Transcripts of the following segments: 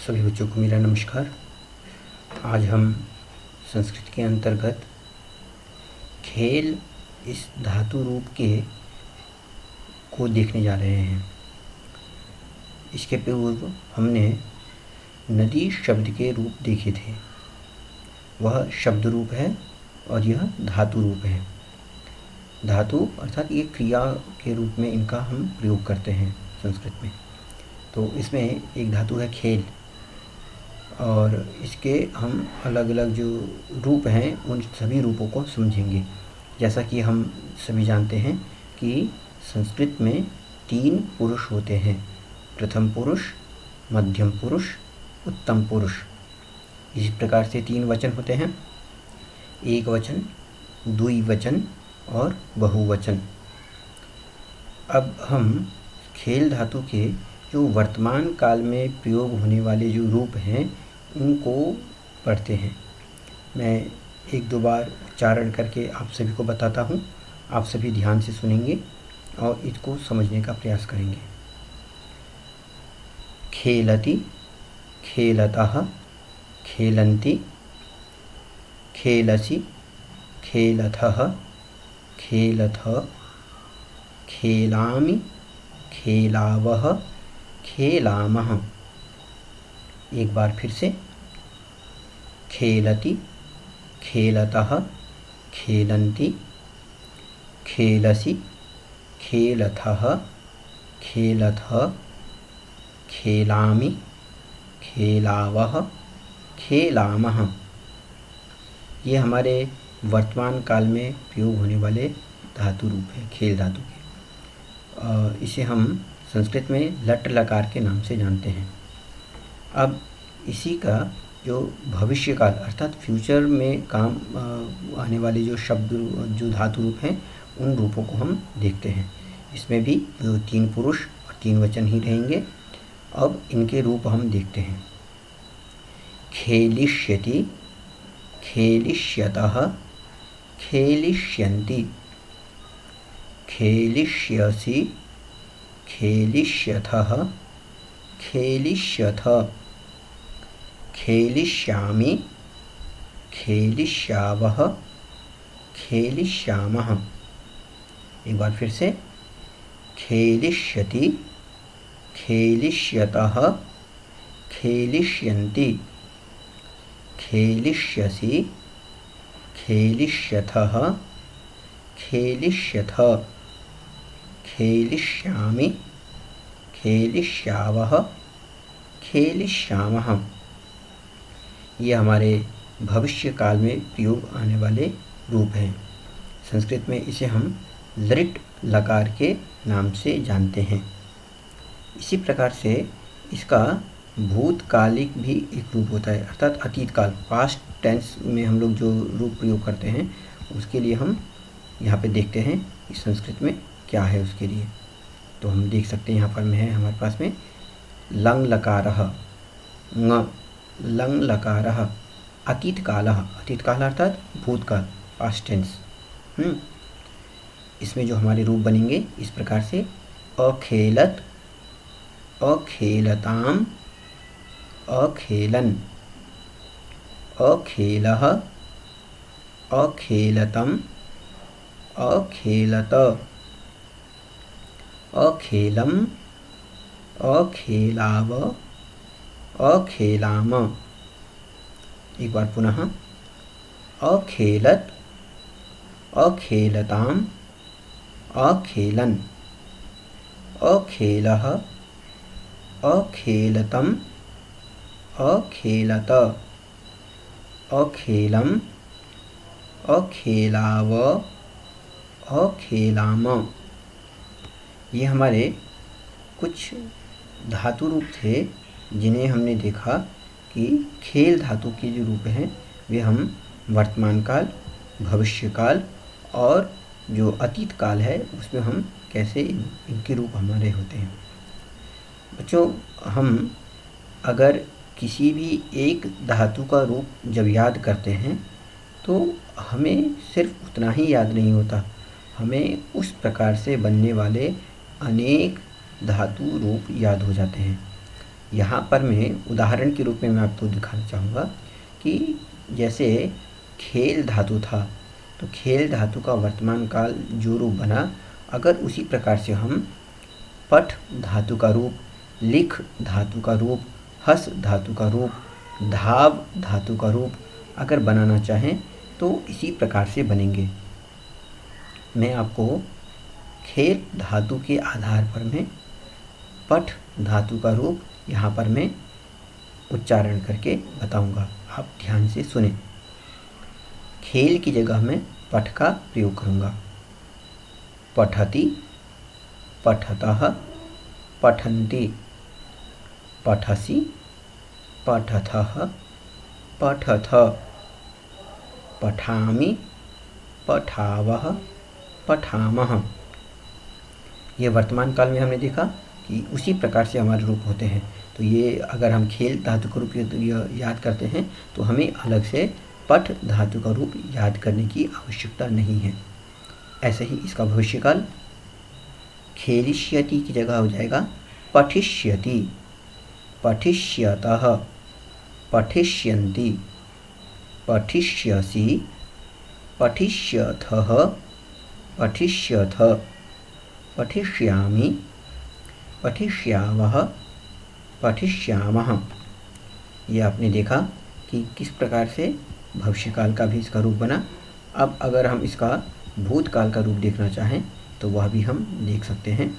सभी बच्चों को मेरा नमस्कार। आज हम संस्कृत के अंतर्गत खेल इस धातु रूप को देखने जा रहे हैं। इसके पूर्व हमने नदी शब्द के रूप देखे थे। वह शब्द रूप है और यह धातु रूप है। धातु अर्थात ये क्रिया के रूप में इनका हम प्रयोग करते हैं संस्कृत में। तो इसमें एक धातु है खेल, और इसके हम अलग अलग जो रूप हैं उन सभी रूपों को समझेंगे। जैसा कि हम सभी जानते हैं कि संस्कृत में 3 पुरुष होते हैं, प्रथम पुरुष, मध्यम पुरुष, उत्तम पुरुष। इस प्रकार से 3 वचन होते हैं, एक वचन, द्विवचन और बहुवचन। अब हम खेल धातु के जो वर्तमान काल में प्रयोग होने वाले जो रूप हैं उनको पढ़ते हैं। मैं 1-2 बार उच्चारण करके आप सभी को बताता हूँ। आप सभी ध्यान से सुनेंगे और इसको समझने का प्रयास करेंगे। खेलति, खेलतः, खेलन्ति, खेलसि, खेलथः, खेलथ, खेलामि, खेलावः, खेलामः। एक बार फिर से, खेलति, खेलतः, खेलन्ति, खेलसि, खेलथः, खेलथ, खेलामि, खेलावः, खेलामः। ये हमारे वर्तमान काल में प्रयोग होने वाले धातु रूप है खेल धातु के। इसे हम संस्कृत में लट लकार के नाम से जानते हैं। अब इसी का जो भविष्य काल अर्थात फ्यूचर में काम आने वाले जो शब्द जो धातु रूप हैं उन रूपों को हम देखते हैं। इसमें भी जो 3 पुरुष और 3 वचन ही रहेंगे। अब इनके रूप हम देखते हैं। खेलिष्यति, खेलिष्यतः, खेलिष्यन्ति, खेलिष्यसि, खेलिष्यथः, खेलिष्यथ, खेलिष्यामि, खेलिष्यावः, खेलिष्यामः। एक बार फिर से, खेलिष्यति, खेलिष्यतः, खेलिष्यन्ति, खेलिष्यसि, खेलिष्यथः, खेलिष्यथ, खेलिष्यामि, खेलिष्यावः, खेलिष्यामः। ये हमारे भविष्य काल में प्रयोग आने वाले रूप हैं। संस्कृत में इसे हम लृट लकार के नाम से जानते हैं। इसी प्रकार से इसका भूतकालिक भी एक रूप होता है, अर्थात अतीत काल, पास्ट टेंस में हम लोग जो रूप प्रयोग करते हैं उसके लिए हम यहाँ पे देखते हैं कि संस्कृत में क्या है उसके लिए। तो हम देख सकते हैं यहाँ पर में है हमारे पास में लंग लकारः, ङ लंग लकारः, अतीत कालः, अतीत काल अर्थात भूतकाल, पास्ट टेंस। इसमें जो हमारे रूप बनेंगे इस प्रकार से, अखेलत, अखेलताम, अखेलन, अखेलः, अखेलतम, अखेलत, अखेलम, अखेलाव, अखेलाम। एक बार पुनः, अखेलत, अखेलताम, अखेलन, अखेलः, अखेलतम, अखेलत, अखेलम, अखेलाव, अखेलाम। ये हमारे कुछ धातु रूप थे जिन्हें हमने देखा कि खेल धातु के जो रूप हैं वे हम वर्तमान काल, भविष्य काल और जो अतीत काल है उसमें हम कैसे इनके रूप हमारे होते हैं। बच्चों, हम अगर किसी भी एक धातु का रूप जब याद करते हैं तो हमें सिर्फ उतना ही याद नहीं होता, हमें उस प्रकार से बनने वाले अनेक धातु रूप याद हो जाते हैं। यहाँ पर मैं उदाहरण के रूप में मैं आपको दिखाना चाहूँगा कि जैसे खेल धातु था, तो खेल धातु का वर्तमान काल जो रूप बना, अगर उसी प्रकार से हम पठ धातु का रूप, लिख धातु का रूप, हस धातु का रूप, धाव धातु का रूप अगर बनाना चाहें तो इसी प्रकार से बनेंगे। मैं आपको खेल धातु के आधार पर मैं पठ धातु का रूप यहाँ पर मैं उच्चारण करके बताऊंगा, आप ध्यान से सुने। खेल की जगह मैं पठ का प्रयोग करूंगा। पठति, पठतः, पठन्ति, पठसि, पठथः, पठथ, पठामि, पठावः, पठामः। ये वर्तमान काल में हमने देखा कि उसी प्रकार से हमारे रूप होते हैं। तो ये अगर हम खेल धातु का रूप याद करते हैं तो हमें अलग से पठ धातु का रूप याद करने की आवश्यकता नहीं है। ऐसे ही इसका भविष्यकाल खेलिष्यति की जगह हो जाएगा पठिष्यति, पठिष्यतः, पठिष्यन्ति, पठिष्यसि, पठिष्यथः, पठिष्यथ, पठिष्यामि, पठिष्यावः, पठिष्यामः। ये आपने देखा कि किस प्रकार से भविष्यकाल का भी इसका रूप बना। अब अगर हम इसका भूतकाल का रूप देखना चाहें तो वह भी हम देख सकते हैं।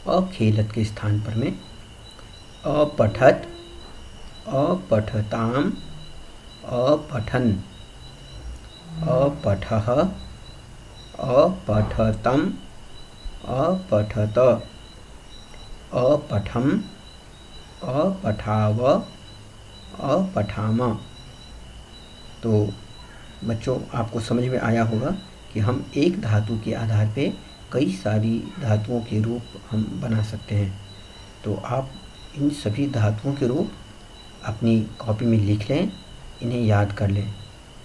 अखेलत के स्थान पर में अपठत, अपठताम, अपठन, अपठः, अपठतम, अपठत, अपठम, अपठाव, अपठाम। तो बच्चों आपको समझ में आया होगा कि हम एक धातु के आधार पे कई सारी धातुओं के रूप हम बना सकते हैं। तो आप इन सभी धातुओं के रूप अपनी कॉपी में लिख लें, इन्हें याद कर लें।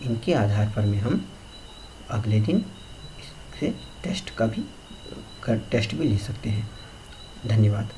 इनके आधार पर में हम अगले दिन इससे टेस्ट भी ले सकते हैं। धन्यवाद।